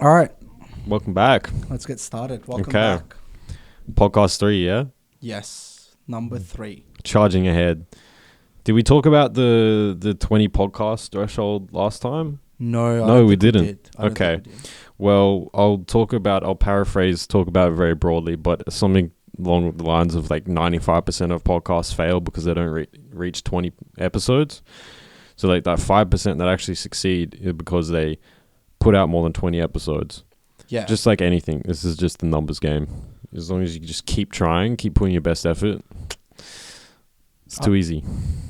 All right, Welcome back. let's get started. Welcome Okay. back. Podcast 3, yeah? Yes, number 3. Charging ahead. Did we talk about the 20 podcast threshold last time? No, I No, don't we think didn't. did. I don't Okay. think we did. Well, I'll talk about it very broadly, but something along the lines of like 95% of podcasts fail because they don't reach 20 episodes. So like that 5% that actually succeed is because they put out more than 20 episodes. Yeah. Just like anything, this is just the numbers game. As long as you just keep trying, keep putting your best effort, it's too easy.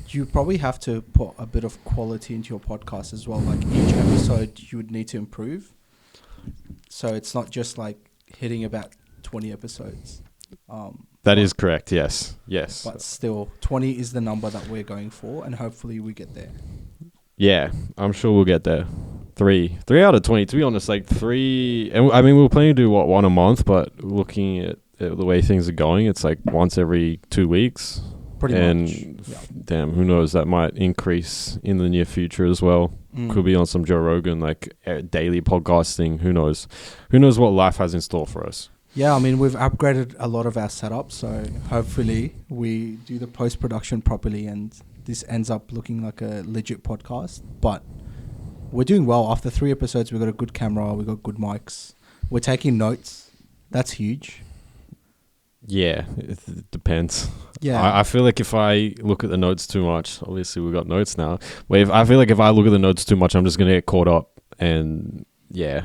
You probably have to put a bit of quality into your podcast as well. Like each episode, you would need to improve. So it's not just like hitting about 20 episodes. That is correct. Yes. But still, 20 is the number that we're going for, and hopefully we get there. Yeah, I'm sure we'll get there. Three out of 20. To be honest, like 3. And I mean, we were planning to do one a month, but looking at the way things are going, it's like once every 2 weeks. Pretty much. Yeah. Damn, who knows? That might increase in the near future as well. Could be on some Joe Rogan, like daily podcasting. Who knows? Who knows what life has in store for us? Yeah, I mean, we've upgraded a lot of our setup, so hopefully we do the post-production properly and this ends up looking like a legit podcast. But we're doing well. After 3 episodes, we've got a good camera, we've got good mics. We're taking notes. That's huge. Yeah, it depends. Yeah. I feel like if I look at the notes too much, obviously we've got notes now. But I feel like if I look at the notes too much, I'm just going to get caught up and,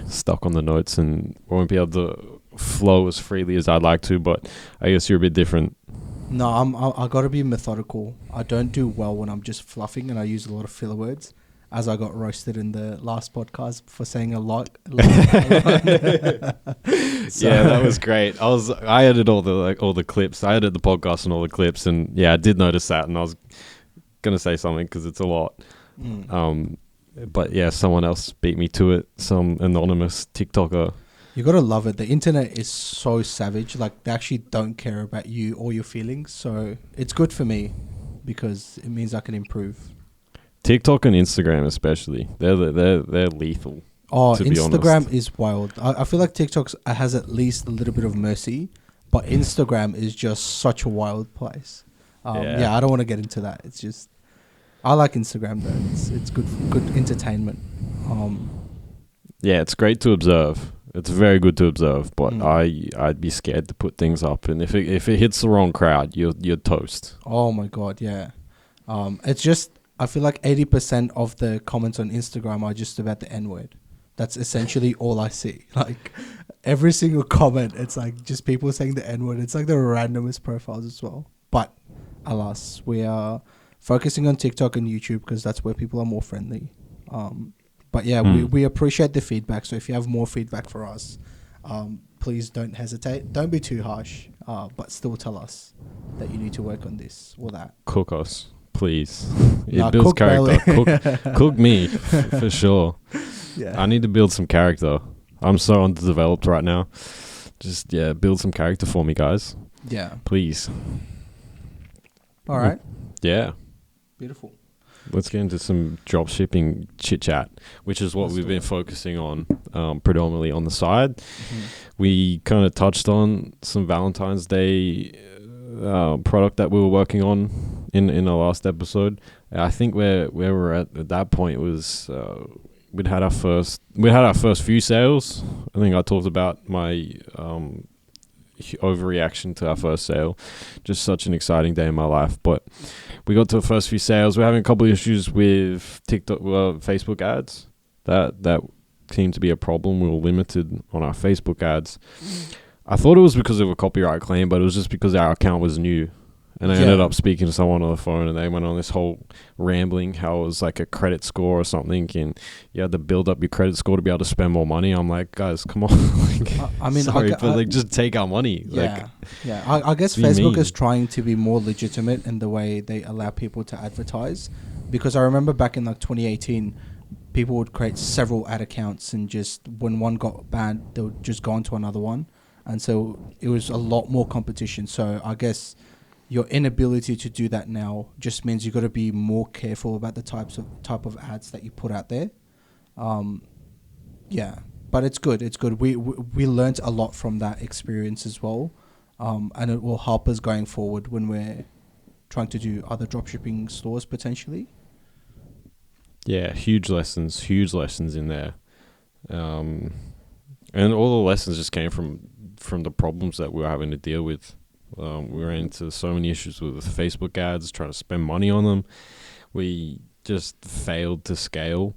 stuck on the notes and won't be able to flow as freely as I'd like to. But I guess you're a bit different. No, I got to be methodical. I don't do well when I'm just fluffing and I use a lot of filler words, as I got roasted in the last podcast for saying a lot. So, yeah, that was great. I edited all the clips. I edited the podcast and all the clips, and I did notice that, and I was gonna say something because it's a lot. But yeah, someone else beat me to it. Some anonymous TikToker. You gotta love it. The internet is so savage. Like, they actually don't care about you or your feelings. So it's good for me because it means I can improve. TikTok and Instagram especially, they're lethal. Oh, to be Instagram honest. is wild. I feel like TikTok has at least a little bit of mercy, but Instagram is just such a wild place. Yeah, I don't want to get into that. It's just, I like Instagram though. It's good entertainment. Yeah, it's great to observe. It's very good to observe, but I'd be scared to put things up, and if it hits the wrong crowd, you're toast. Oh my god, yeah. It's just, I feel like 80% of the comments on Instagram are just about the N-word. That's essentially all I see. Like, every single comment, it's like just people saying the N-word. It's like the randomest profiles as well. But alas, we are focusing on TikTok and YouTube because that's where people are more friendly. But yeah, we appreciate the feedback. So if you have more feedback for us, please don't hesitate. Don't be too harsh, but still tell us that you need to work on this or that. Cook us, please. It Nah, builds cook character. Cook me, for sure. Yeah. I need to build some character. I'm so underdeveloped right now. Just, build some character for me, guys. Yeah. Please. All right. Yeah. Beautiful. Let's get into some drop shipping chit chat, which is what we've been focusing on predominantly on the side. Mm-hmm. We kind of touched on some Valentine's Day product that we were working on in our last episode. I think where we're at that point was we'd had our first few sales. I think I talked about my overreaction to our first sale. Just such an exciting day in my life, but we got to the first few sales. We're having a couple of issues with TikTok, Facebook ads. That seemed to be a problem. We were limited on our Facebook ads. I thought it was because of a copyright claim, but it was just because our account was new. And I ended up speaking to someone on the phone, and they went on this whole rambling how it was like a credit score or something, and you had to build up your credit score to be able to spend more money. I'm like, guys, come on. I mean, sorry, but just take our money. Yeah, I guess Facebook is trying to be more legitimate in the way they allow people to advertise, because I remember back in like 2018, people would create several ad accounts, and just when one got banned, they would just go on to another one, and so it was a lot more competition. So I guess your inability to do that now just means you got to be more careful about the type of ads that you put out there. but it's good. It's good. We learnt a lot from that experience as well, and it will help us going forward when we're trying to do other dropshipping stores potentially. Yeah, huge lessons in there. And all the lessons just came from the problems that we were having to deal with. We ran into so many issues with Facebook ads, trying to spend money on them. We just failed to scale.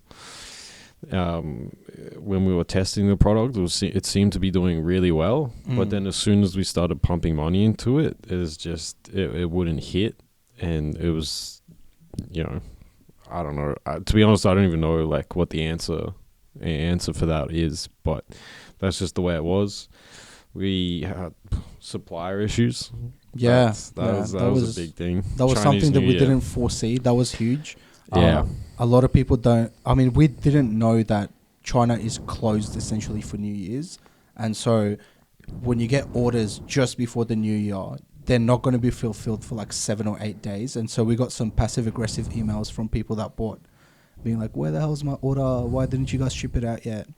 When we were testing the product, it seemed to be doing really well. But then as soon as we started pumping money into it, it wouldn't hit. And it was, I don't know. To be honest, I don't even know like what the answer for that is, but that's just the way it was. We had supplier issues. Yeah, that was a big thing. That was Chinese something that New we Year. didn't foresee. That was huge. Yeah. A lot of people don't. I mean, we didn't know that China is closed essentially for New Year's, and so when you get orders just before the New Year, they're not going to be fulfilled for like 7 or 8 days. And so we got some passive aggressive emails from people that bought, being like, "Where the hell's my order? Why didn't you guys ship it out yet?"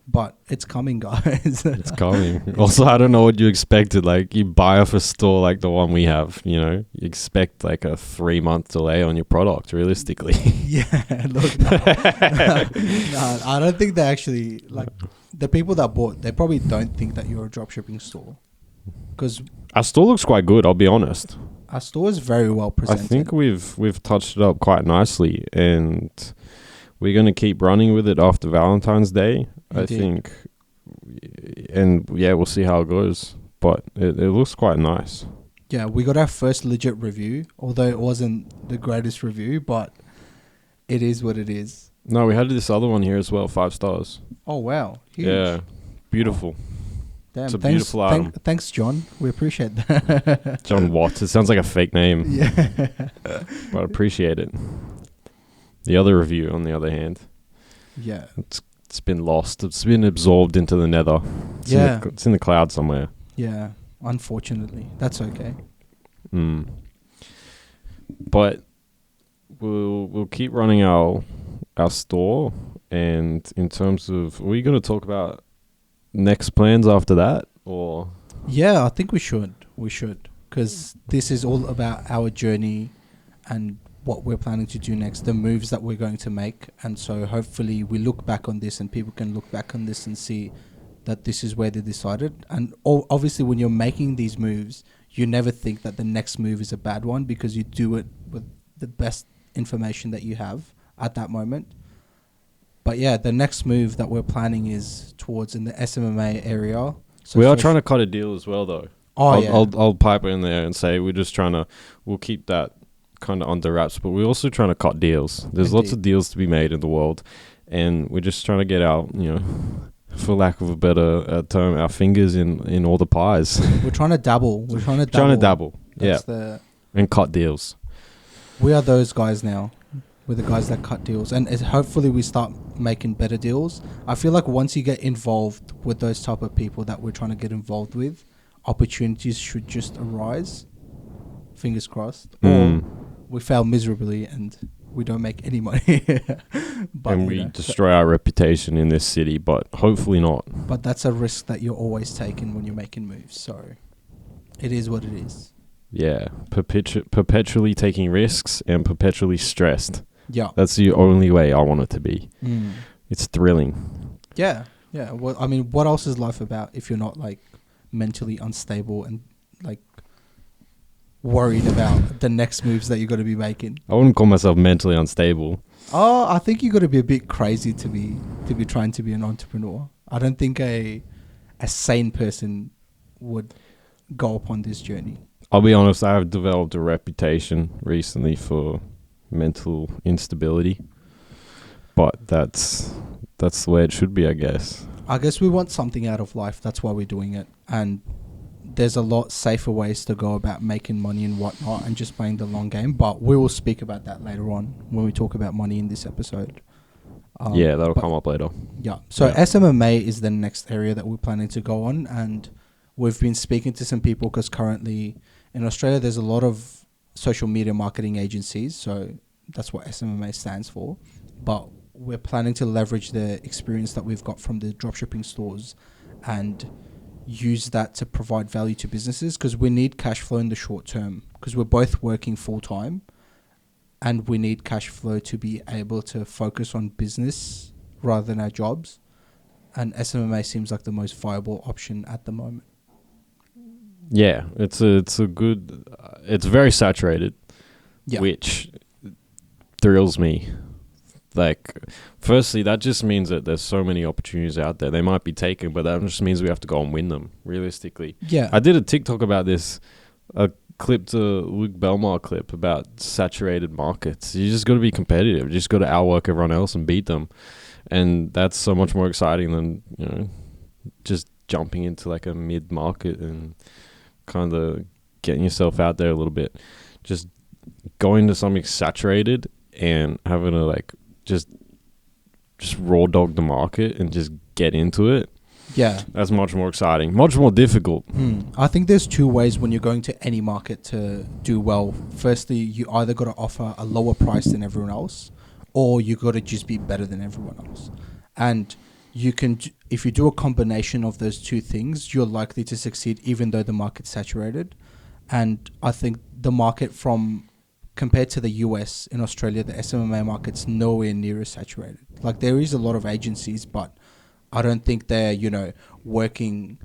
But it's coming, guys. It's coming. Also, I don't know what you expected. Like, you buy off a store like the one we have, you expect like a 3-month delay on your product, realistically. Yeah, look, no, I don't think they actually, like, the people that bought, they probably don't think that you're a dropshipping store. Because Our store looks quite good, I'll be honest. our store is very well I presented. think we've touched it up quite nicely, and we're going to keep running with it after Valentine's Day, I Indeed. think. And yeah, we'll see how it goes. But it looks quite nice. Yeah, we got our first legit review, although it wasn't the greatest review, but it is what it is. No, we had this other one here as well, 5 stars. Oh, wow. Huge. Yeah, beautiful. Damn, It's a beautiful item. Thanks, John. We appreciate that. John Watt. It sounds like a fake name, Yeah. but I appreciate it. The other review, on the other hand, Yeah. it's been lost. It's been absorbed into the nether. It's in the cloud somewhere. Yeah. Unfortunately. That's okay. But we'll keep running our store. And in terms of, are we going to talk about next plans after that, or? Yeah, I think we should. Because this is all about our journey and what we're planning to do next, the moves that we're going to make. And so hopefully we look back on this and people can look back on this and see that this is where they decided. And obviously when you're making these moves, you never think that the next move is a bad one, because you do it with the best information that you have at that moment. But yeah, the next move that we're planning is towards in the SMMA area. So We are trying to cut a deal as well, though. I'll pipe in there and say we'll keep that kind of under wraps, but we're also trying to cut deals. There's lots of deals to be made in the world, and we're just trying to get our, for lack of a better term, our fingers in all the pies. We're trying to dabble. Trying to dabble. Yeah. And cut deals. We are those guys now. We're the guys that cut deals, and hopefully we start making better deals. I feel like once you get involved with those type of people that we're trying to get involved with, opportunities should just arise. Fingers crossed. Or we fail miserably and we don't make any money. But, and we destroy our reputation in this city, but hopefully not. But that's a risk that you're always taking when you're making moves. So it is what it is. Yeah. Perpetually taking risks and perpetually stressed. Yeah. That's the only way I want it to be. It's thrilling. Yeah. Yeah. Well, I mean, what else is life about if you're not like mentally unstable and like worried about the next moves that you're going to be making? I wouldn't call myself mentally unstable. Oh, I think you got to be a bit crazy to be trying to be an entrepreneur. I don't think a sane person would go upon this journey. I'll be honest, I have developed a reputation recently for mental instability, but that's the way it should be, I guess. I guess we want something out of life. That's why we're doing it. And there's a lot safer ways to go about making money and whatnot and just playing the long game. But we will speak about that later on when we talk about money in this episode. Yeah, that'll come up later. Yeah. So SMMA is the next area that we're planning to go on. And we've been speaking to some people because currently in Australia, there's a lot of social media marketing agencies. So that's what SMMA stands for. But we're planning to leverage the experience that we've got from the dropshipping stores and use that to provide value to businesses, because we need cash flow in the short term because we're both working full time, and we need cash flow to be able to focus on business rather than our jobs. And SMMA seems like the most viable option at the moment. Yeah, it's a good. It's very saturated, Yeah. which thrills me. Like, firstly, that just means that there's so many opportunities out there. They might be taken, but that just means we have to go and win them, realistically. Yeah. I did a TikTok about this, a clip to Luke Belmar clip about saturated markets. You just got to be competitive. You just got to outwork everyone else and beat them. And that's so much more exciting than, just jumping into like a mid-market and kind of getting yourself out there a little bit. Just going to something saturated and having to like just raw dog the market and just get into it. Yeah. That's much more exciting, much more difficult. I think there's two ways when you're going to any market to do well. Firstly, you either got to offer a lower price than everyone else, or you got to just be better than everyone else. And you can, if you do a combination of those two things, you're likely to succeed even though the market's saturated. And I think the market compared to the US, in Australia, the SMMA market's nowhere near as saturated. Like, there is a lot of agencies, but I don't think they're, working,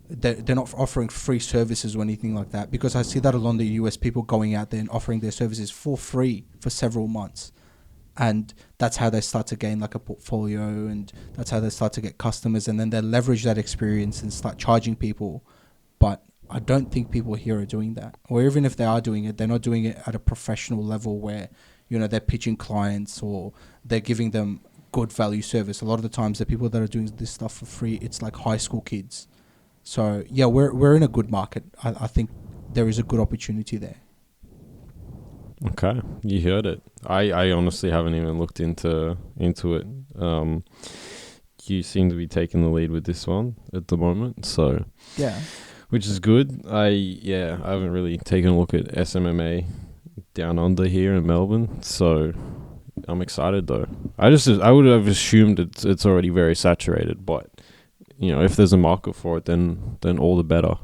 they're not offering free services or anything like that, because I see that a lot in the US, people going out there and offering their services for free for several months. And that's how they start to gain like a portfolio, and that's how they start to get customers, and then they leverage that experience and start charging people. But I don't think people here are doing that. Or even if they are doing it, they're not doing it at a professional level where, they're pitching clients or they're giving them good value service. A lot of the times the people that are doing this stuff for free, it's like high school kids. So yeah, we're in a good market. I think there is a good opportunity there. Okay, you heard it. I honestly haven't even looked into it. You seem to be taking the lead with this one at the moment, so yeah, which is good. I haven't really taken a look at SMMA down under here in Melbourne, so I'm excited though. I would have assumed it's already very saturated, but if there's a market for it, then all the better.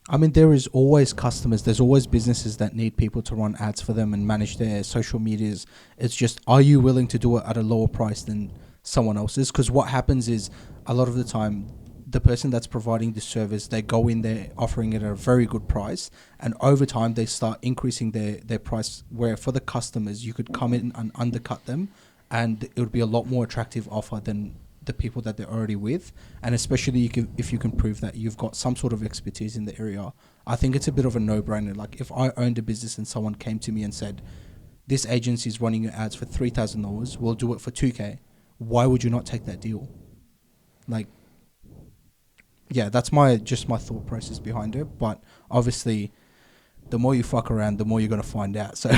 I mean, there is always customers. There's always businesses that need people to run ads for them and manage their social medias. It's just, are you willing to do it at a lower price than someone else's? Because what happens is, a lot of the time, the person that's providing the service, they go in there offering it at a very good price, and over time they start increasing their price, where for the customers you could come in and undercut them, and it would be a lot more attractive offer than the people that they're already with. And especially if you can prove that you've got some sort of expertise in the area, I think it's a bit of a no-brainer. Like, if I owned a business and someone came to me and said, this agency is running your ads for $3,000, we'll do it for $2,000, why would you not take that deal? Like, yeah, that's my thought process behind it. But obviously, the more you fuck around, the more you're going to find out. So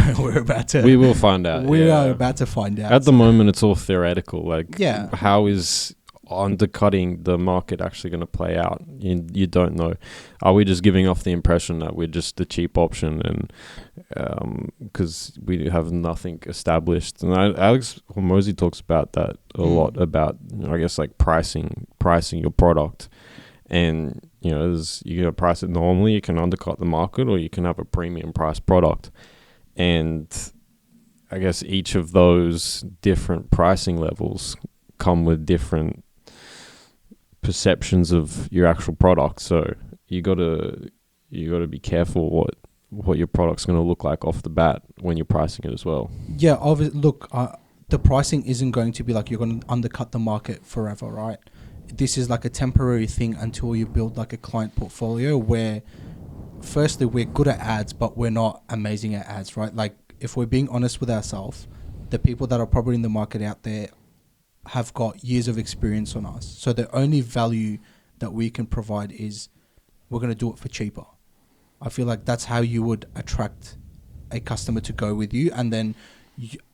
we will find out. We are about to find out. At the moment, it's all theoretical. Like, yeah, how is undercutting the market actually going to play out? You don't know. Are we just giving off the impression that we're just the cheap option, and because we have nothing established? And Alex Hormozy talks about that a lot, about, I guess, like pricing your product. And you can price it normally, you can undercut the market, or you can have a premium price product. And I guess each of those different pricing levels come with different perceptions of your actual product. So you gotta be careful what your product's gonna look like off the bat when you're pricing it as well. Yeah, look, the pricing isn't going to be like you're going to undercut the market forever, right? This is like a temporary thing until you build like a client portfolio where, firstly, we're good at ads, but we're not amazing at ads, right? Like, if we're being honest with ourselves, the people that are probably in the market out there have got years of experience on us. So the only value that we can provide is we're going to do it for cheaper. I feel like that's how you would attract a customer to go with you. And then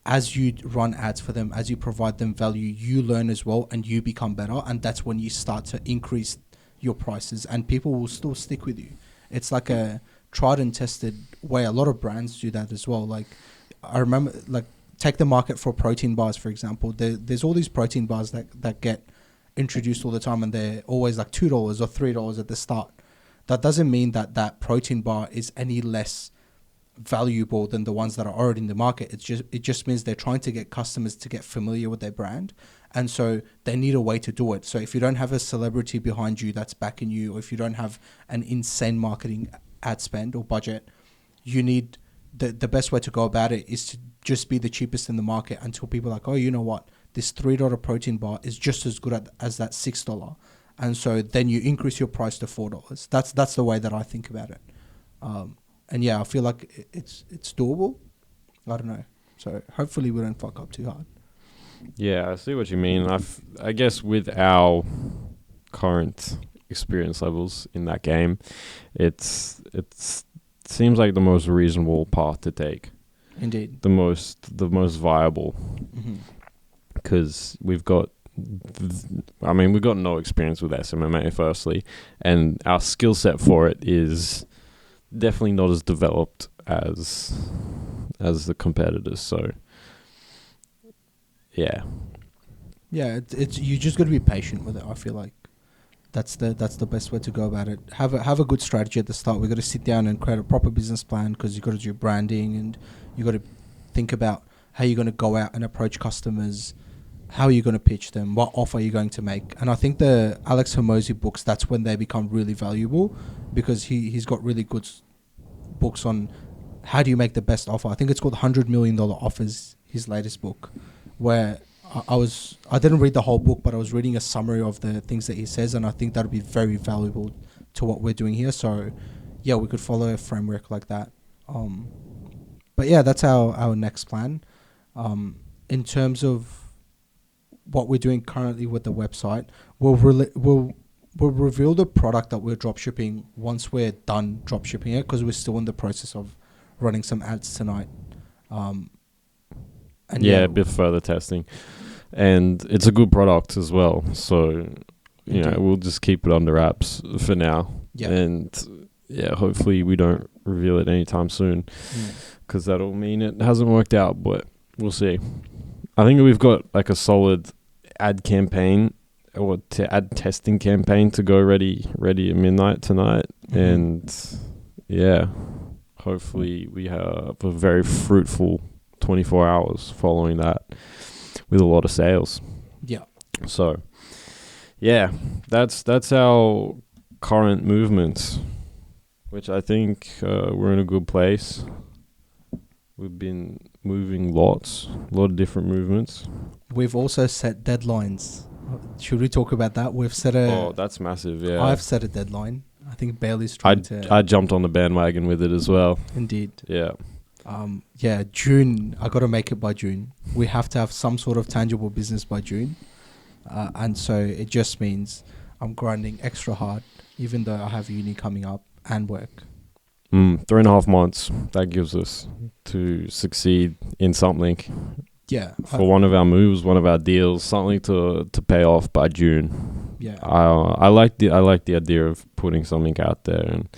as you run ads for them, as you provide them value, you learn as well and you become better. And that's when you start to increase your prices, and people will still stick with you. It's like a tried and tested way. A lot of brands do that as well. Like, I remember, like, take the market for protein bars, for example. There's all these protein bars that get introduced all the time, and they're always like $2 or $3 at the start. That doesn't mean that protein bar is any less valuable than the ones that are already in the market. It just means they're trying to get customers to get familiar with their brand, and so they need a way to do it. So if you don't have a celebrity behind you that's backing you, or if you don't have an insane marketing ad spend or budget, you need the best way to go about it is to just be the cheapest in the market until people are like, oh, you know what, this $3 protein bar is just as good as that $6, and so then you increase your price to $4. That's the way that I think about it. And yeah, I feel like it's doable. I don't know. So hopefully we don't fuck up too hard. Yeah, I see what you mean. I guess with our current experience levels in that game, it seems like the most reasonable path to take. Indeed. The most viable. Because we've got no experience with SMMA firstly, and our skill set for it is definitely not as developed as the competitors. So yeah, it's you just got to be patient with it. I feel like that's the best way to go about it. Have a good strategy at the start. We got to sit down and create a proper business plan, because you got to do branding, and you got to think about how you're going to go out and approach customers, how are you going to pitch them, what offer are you going to make. And I think the Alex Hormozi books, that's when they become really valuable, because he's got really good books on how do you make the best offer. I think it's called $100 Million Offers, his latest book, where I didn't read the whole book, but I was reading a summary of the things that he says, and I think that would be very valuable to what we're doing here. So yeah, we could follow a framework like that. But yeah, that's our next plan. In terms of what we're doing currently with the website, we'll reveal the product that we're dropshipping once we're done dropshipping it, because we're still in the process of running some ads tonight. And a bit further testing, and it's a good product as well. So we'll just keep it under wraps for now. Yeah, and hopefully we don't reveal it anytime soon, because that'll mean it hasn't worked out. But we'll see. I think we've got like a solid ad campaign or ad testing campaign to go ready at midnight tonight, and hopefully we have a very fruitful 24 hours following that with a lot of sales. Yeah. So that's our current movements, which I think we're in a good place. We've been moving a lot of different movements. We've also set deadlines. Should we talk about that? We've set Oh, that's massive, yeah. I've set a deadline. I think Bailey's trying to... I jumped on the bandwagon with it as well. Indeed. Yeah. June. I got to make it by June. We have to have some sort of tangible business by June. And so it just means I'm grinding extra hard, even though I have uni coming up and work. 3.5 months that gives us to succeed in something. Yeah. For one of our moves, one of our deals, something to pay off by June. Yeah. I like the idea of putting something out there, and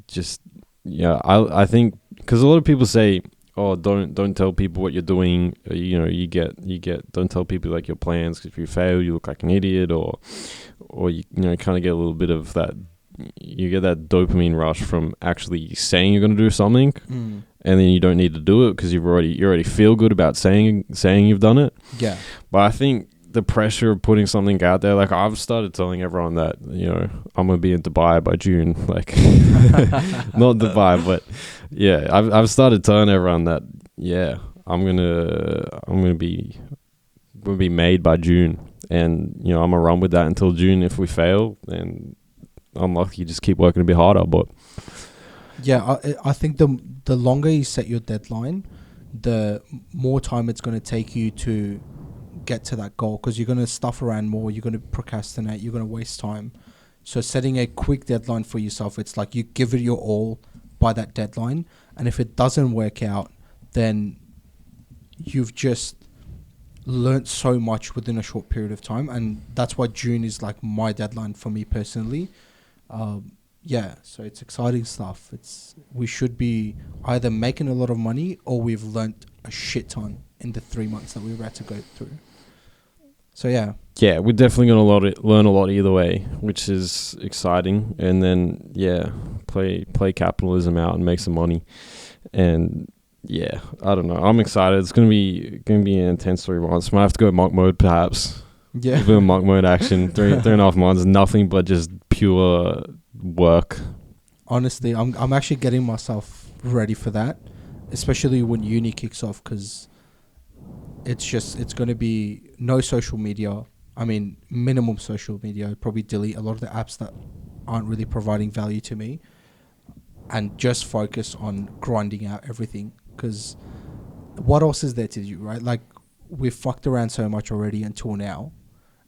just I think, because a lot of people say, oh, don't tell people what you're doing. You get don't tell people like your plans, because if you fail, you look like an idiot, or you kind of get a little bit of that. You get that dopamine rush from actually saying you're going to do something, and then you don't need to do it because you already feel good about saying you've done it. Yeah. But I think the pressure of putting something out there, like I've started telling everyone that I'm going to be in Dubai by June, like not Dubai, but I've started telling everyone that I'm gonna be made by June, and I'm gonna run with that until June. If we fail, then unlucky, just keep working a bit harder. But I think the longer you set your deadline, the more time it's going to take you to get to that goal, because you're going to stuff around more, you're going to procrastinate, you're going to waste time. So setting a quick deadline for yourself, it's like you give it your all by that deadline, and if it doesn't work out, then you've just learnt so much within a short period of time. And that's why June is like my deadline for me personally. So it's exciting stuff. We should be either making a lot of money or we've learnt a shit ton in the 3 months that we were about to go through. So yeah. Yeah, we're definitely going to learn a lot either way, which is exciting. And then, yeah, play capitalism out and make some money. And yeah, I don't know. I'm excited. It's going to be an intense 3 months. Might have to go monk mode perhaps. Yeah. A bit of monk mode action. 3.5 months, nothing but just pure work. Honestly, I'm actually getting myself ready for that, especially when uni kicks off, because it's going to be no social media. I mean, minimum social media. Probably delete a lot of the apps that aren't really providing value to me, and just focus on grinding out everything. Because what else is there to do, right? Like, we've fucked around so much already until now,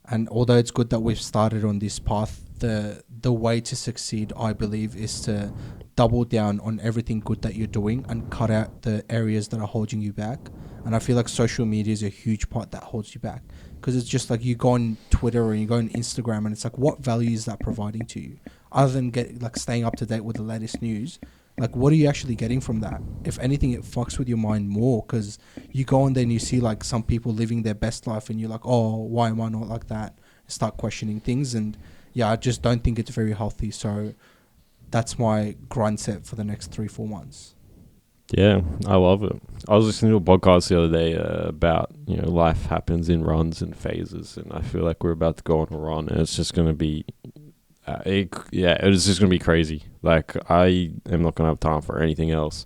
and although it's good that we've started on this path, the way to succeed, I believe, is to double down on everything good that you're doing and cut out the areas that are holding you back. And I feel like social media is a huge part that holds you back, because it's just like you go on Twitter or you go on Instagram and it's like, what value is that providing to you other than staying up to date with the latest news? Like, what are you actually getting from that? If anything, it fucks with your mind more, because you go on there and you see like some people living their best life and you're like, oh, why am I not like that? Start questioning things. And yeah, I just don't think it's very healthy. So that's my grind set for the next 3-4 months. Yeah, I love it. I was listening to a podcast the other day about, life happens in runs and phases, and I feel like we're about to go on a run, and it's just going to be, it's just going to be crazy. Like, I am not going to have time for anything else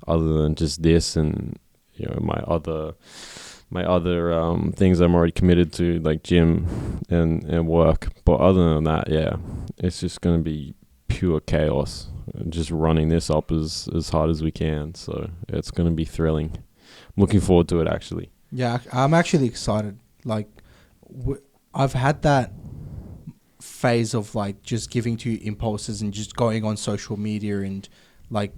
other than just this and, my other things I'm already committed to, like gym and work. But other than that, yeah, it's just going to be pure chaos. Just running this up as hard as we can. So it's going to be thrilling. I'm looking forward to it, actually. Yeah, I'm actually excited. Like, I've had that phase of like just giving to impulses and just going on social media and like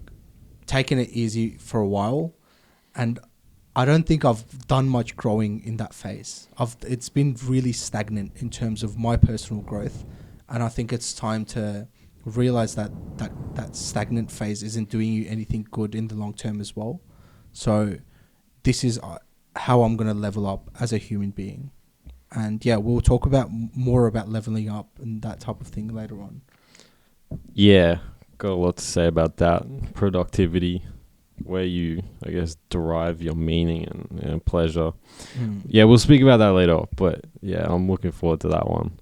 taking it easy for a while. And I don't think I've done much growing in that phase. It's been really stagnant in terms of my personal growth. And I think it's time to realize that stagnant phase isn't doing you anything good in the long term as well. So this is how I'm going to level up as a human being. And yeah, we'll talk about more about leveling up and that type of thing later on. Yeah, got a lot to say about that. Productivity, where you, I guess, derive your meaning and pleasure. Yeah, we'll speak about that later. But yeah, I'm looking forward to that one.